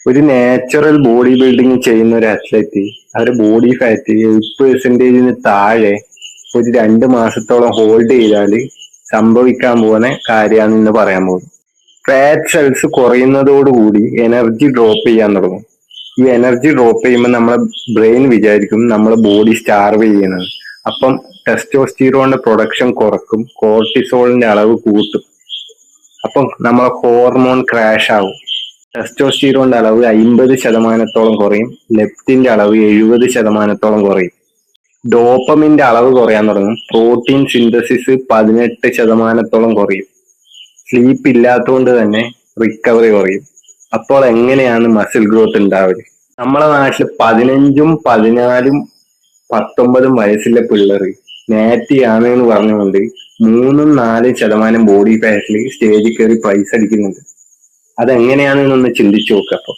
ഒരു natural body building ചെയ്യുന്ന ഒരു അത്ലറ്റ് അവരുടെ ബോഡി ഫാറ്റ് 8%-ന് താഴെ ഒരു 2 മാസത്തോളം ഹോൾഡ് ചെയ്താൽ സംഭവിക്കാൻ പോകുന്ന കാര്യമാണ് ഇന്ന് പറയാൻ പോകുന്നത്. ഫാറ്റ് സെൽസ് കുറയുന്നതോടുകൂടി എനർജി ഡ്രോപ്പ് ചെയ്യാൻ തുടങ്ങും. ഈ എനർജി ഡ്രോപ്പ് ചെയ്യുമ്പോൾ നമ്മളെ ബ്രെയിൻ വിചാരിക്കും നമ്മളെ ബോഡി സ്റ്റാർവ് ചെയ്യുന്നത്. അപ്പം ടെസ്റ്റോസ്റ്റിറോണിന്റെ പ്രൊഡക്ഷൻ കുറക്കും, കോർട്ടിസോളിന്റെ അളവ് കൂട്ടും. അപ്പം നമ്മളെ ഹോർമോൺ ക്രാഷ് ആവും. ടെസ്റ്റോസ്റ്റിറോണിന്റെ അളവ് 50% കുറയും, ലെപ്റ്റിന്റെ അളവ് 70% കുറയും. ഡോപ്പമിന്റെ അളവ് കുറയാൻ തുടങ്ങും, പ്രോട്ടീൻ സിന്തസിസ് 18% കുറയും. സ്ലീപ്പ് ഇല്ലാത്തതുകൊണ്ട് തന്നെ റിക്കവറി കുറയും. അപ്പോൾ എങ്ങനെയാണ് മസിൽ ഗ്രോത്ത് ഉണ്ടാവുക? നമ്മളെ നാട്ടില് 15ഉം 14ഉം 19ഉം വയസ്സിലെ പിള്ളേർ നാറ്റി ആണ് എന്ന് പറഞ്ഞുകൊണ്ട് 3-4% ബോഡി ഫാറ്റിൽ സ്റ്റേജിൽ കയറി പ്രൈസ് അടിക്കുന്നുണ്ട്. അതെങ്ങനെയാണെന്നൊന്ന് ചിന്തിച്ചു നോക്കുക. അപ്പൊ